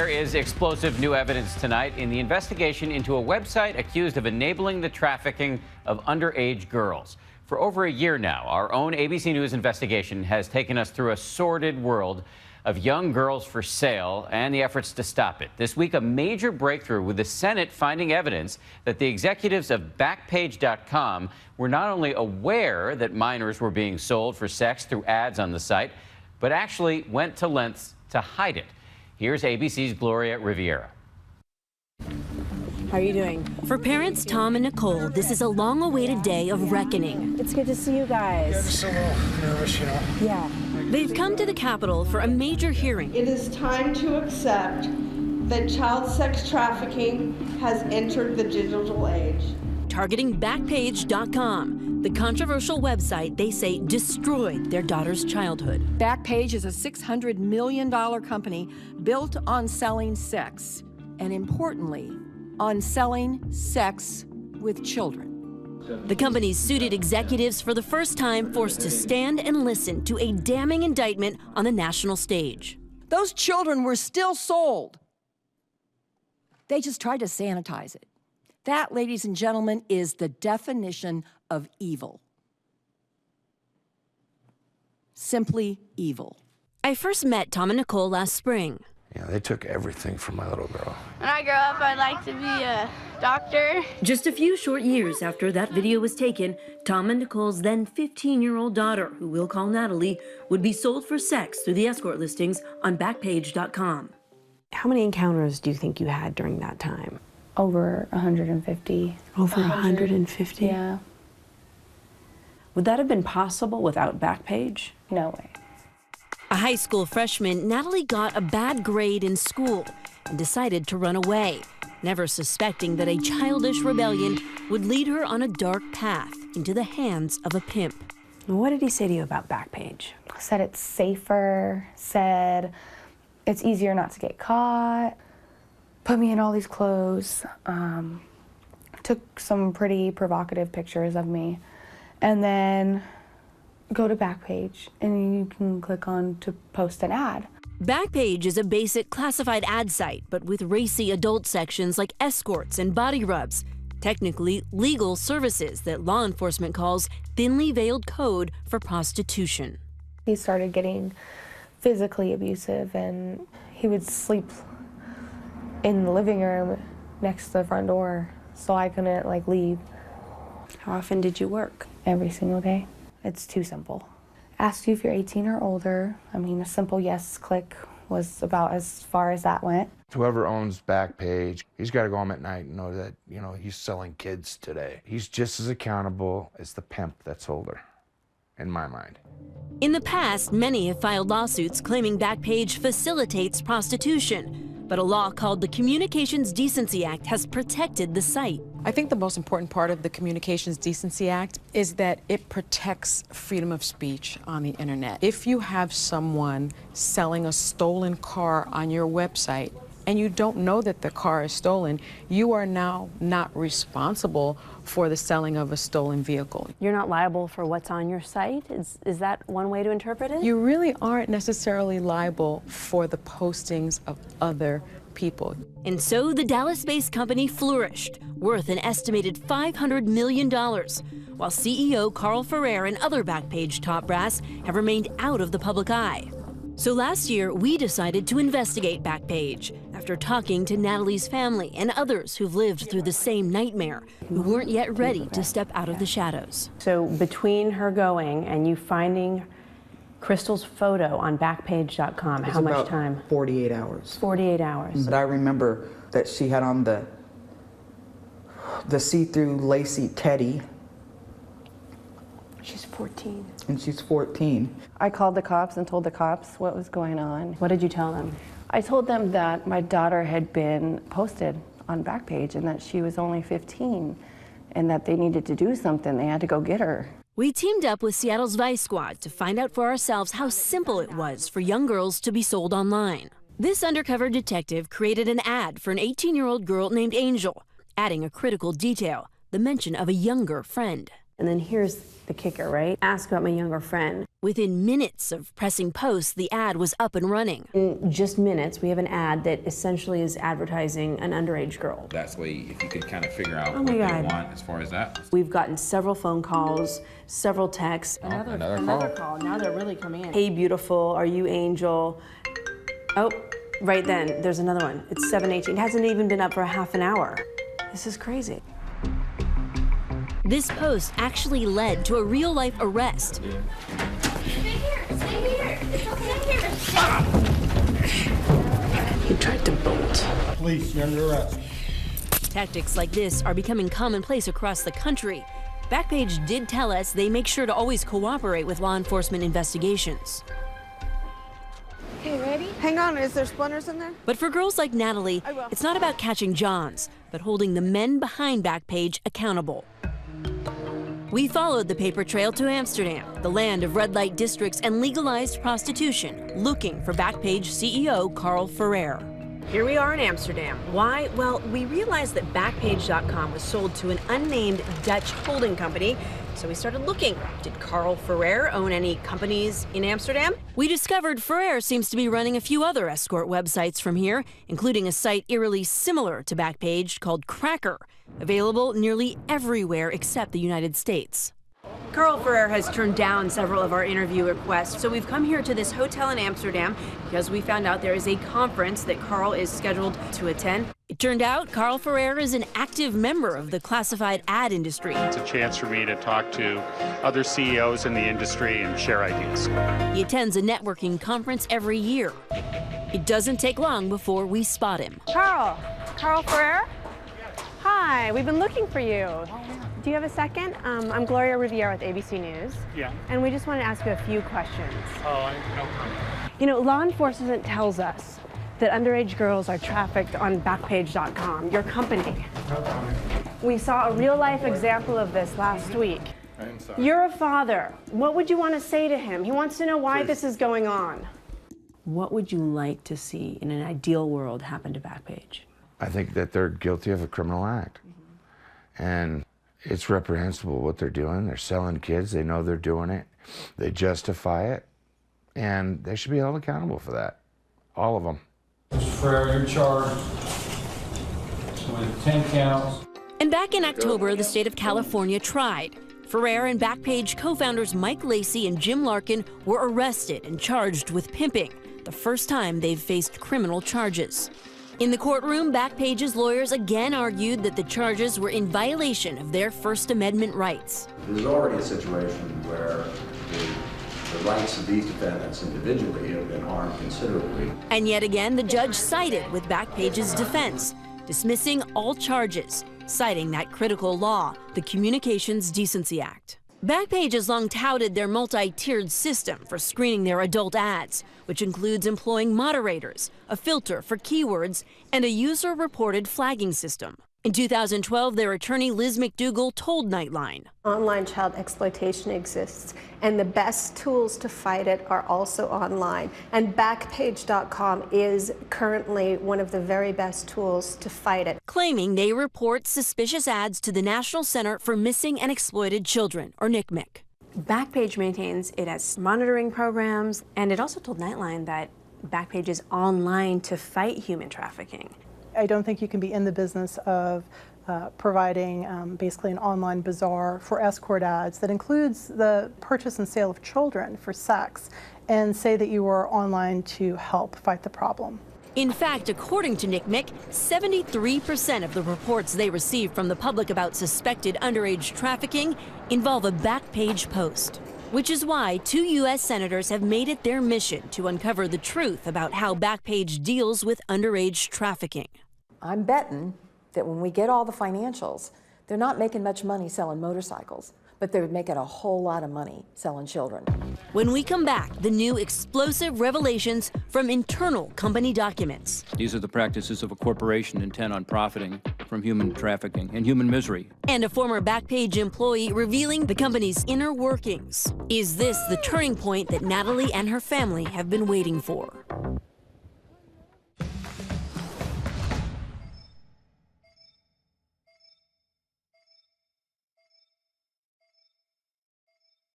There is explosive new evidence tonight in the investigation into a website accused of enabling the trafficking of underage girls. For over a year now, our own ABC News investigation has taken us through a sordid world of young girls for sale and the efforts to stop it. This week, a major breakthrough with the Senate finding evidence that the executives of Backpage.com were not only aware that minors were being sold for sex through ads on the site, but actually went to lengths to hide it. Here's ABC's Gloria Riviera. How are you doing? For parents Tom and Nicole, this is a long-awaited day of reckoning. It's good to see you guys. I'm just a little nervous, you know. Yeah. They've come to the Capitol for a major hearing. It is time to accept that child sex trafficking has entered the digital age. Targeting Backpage.com, the controversial website they say destroyed their daughter's childhood. Backpage is a $600 million company built on selling sex, and importantly, on selling sex with children. The company's suited executives for the first time forced to stand and listen to a damning indictment on the national stage. Those children were still sold. They just tried to sanitize it. That, ladies and gentlemen, is the definition of evil. Simply evil. I first met Tom and Nicole last spring. Yeah, they took everything from my little girl. When I grow up, I'd like to be a doctor. Just a few short years after that video was taken, Tom and Nicole's then 15-year-old daughter, who we'll call Natalie, would be sold for sex through the escort listings on Backpage.com. How many encounters do you think you had during that time? Over 150. Over 150? Yeah. Would that have been possible without Backpage? No way. A high school freshman, Natalie got a bad grade in school and decided to run away, never suspecting that a childish rebellion would lead her on a dark path into the hands of a pimp. What did he say to you about Backpage? Said it's safer, said it's easier not to get caught, put me in all these clothes, took some pretty provocative pictures of me, and then go to Backpage and you can click on to post an ad. Backpage is a basic classified ad site, but with racy adult sections like escorts and body rubs, technically legal services that law enforcement calls thinly veiled code for prostitution. He started getting physically abusive, and he would sleep in the living room next to the front door, so I couldn't leave. How often did you work? Every single day. It's too simple. Asked you if you're 18 or older. I mean, a simple yes click was about as far as that went. Whoever owns Backpage, he's got to go home at night and know that, he's selling kids today. He's just as accountable as the pimp that sold her, in my mind. In the past, many have filed lawsuits claiming Backpage facilitates prostitution. But a law called the Communications Decency Act has protected the site. I think the most important part of the Communications Decency Act is that it protects freedom of speech on the internet. If you have someone selling a stolen car on your website and you don't know that the car is stolen, you are now not responsible for the selling of a stolen vehicle. You're not liable for what's on your site? Is that one way to interpret it? You really aren't necessarily liable for the postings of other people. And so the Dallas-based company flourished, worth an estimated $500 million, while CEO Carl Ferrer and other Backpage top brass have remained out of the public eye. So last year, we decided to investigate Backpage after talking to Natalie's family and others who've lived through the same nightmare, who weren't yet ready to step out of the shadows. So between her going and you finding Crystal's photo on Backpage.com, how much time? 48 hours. 48 hours. But I remember that she had on the see-through lacy teddy. She's 14. And she's 14. I called the cops and told the cops what was going on. What did you tell them? I told them that my daughter had been posted on Backpage and that she was only 15 and that they needed to do something. They had to go get her. We teamed up with Seattle's Vice Squad to find out for ourselves how simple it was for young girls to be sold online. This undercover detective created an ad for an 18-year-old girl named Angel, adding a critical detail, the mention of a younger friend. And then here's the kicker, right? Ask about my younger friend. Within minutes of pressing post, the ad was up and running. In just minutes, we have an ad that essentially is advertising an underage girl. That's why if you could kind of figure out Oh what my they God. want as far as that. We've gotten several phone calls, several texts. Another call. Now they're really coming in. Hey, beautiful, are you Angel? Oh, right then, there's another one. It's 7:18. It hasn't even been up for a half an hour. This is crazy. This post actually led to a real-life arrest. Stay here. It's okay here. He tried to bolt. Police, you're under arrest. Tactics like this are becoming commonplace across the country. Backpage did tell us they make sure to always cooperate with law enforcement investigations. Okay, ready? Hang on, is there splinters in there? But for girls like Natalie, it's not about catching Johns, but holding the men behind Backpage accountable. We followed the paper trail to Amsterdam, the land of red light districts and legalized prostitution, looking for Backpage CEO Carl Ferrer. Here we are in Amsterdam. Why? Well, we realized that Backpage.com was sold to an unnamed Dutch holding company, so we started looking. Did Carl Ferrer own any companies in Amsterdam? We discovered Ferrer seems to be running a few other escort websites from here, including a site eerily similar to Backpage called Cracker, available nearly everywhere except the United States. Carl Ferrer has turned down several of our interview requests, so we've come here to this hotel in Amsterdam because we found out there is a conference that Carl is scheduled to attend. It turned out Carl Ferrer is an active member of the classified ad industry. It's a chance for me to talk to other CEOs in the industry and share ideas. He attends a networking conference every year. It doesn't take long before we spot him. Carl Ferrer? Hi, we've been looking for you. Do you have a second? I'm Gloria Riviera with ABC News. Yeah. And we just want to ask you a few questions. Oh, no comment. You know, law enforcement tells us that underage girls are trafficked on Backpage.com, your company. No comment. We saw a real-life example of this last week. I'm sorry. You're a father. What would you want to say to him? He wants to know why this is going on. What would you like to see in an ideal world happen to Backpage? I think that they're guilty of a criminal act. And it's reprehensible what they're doing. They're selling kids. They know they're doing it. They justify it. And they should be held accountable for that. All of them. Mr. Ferrer, you're charged with 10 counts. And back in October, the state of California tried. Ferrer and Backpage co-founders Mike Lacey and Jim Larkin were arrested and charged with pimping, the first time they've faced criminal charges. In the courtroom, Backpage's lawyers again argued that the charges were in violation of their First Amendment rights. There's already a situation where the rights of these defendants individually have been harmed considerably. And yet again, the judge sided with Backpage's defense, dismissing all charges, citing that critical law, the Communications Decency Act. Backpage has long touted their multi-tiered system for screening their adult ads, which includes employing moderators, a filter for keywords, and a user-reported flagging system. In 2012, their attorney Liz McDougall told Nightline, Online child exploitation exists, and the best tools to fight it are also online. And Backpage.com is currently one of the very best tools to fight it. claiming they report suspicious ads to the National Center for Missing and Exploited Children, or NCMEC. Backpage maintains it has monitoring programs, and it also told Nightline that Backpage is online to fight human trafficking. I don't think you can be in the business of providing basically an online bazaar for escort ads that includes the purchase and sale of children for sex and say that you are online to help fight the problem. In fact, according to NCMEC, 73% of the reports they receive from the public about suspected underage trafficking involve a Backpage post. Which is why 2 U.S. senators have made it their mission to uncover the truth about how Backpage deals with underage trafficking. I'm betting that when we get all the financials, they're not making much money selling motorcycles, but they're making a whole lot of money selling children. When we come back, the new explosive revelations from internal company documents. These are the practices of a corporation intent on profiting from human trafficking and human misery. And a former Backpage employee revealing the company's inner workings. Is this the turning point that Natalie and her family have been waiting for?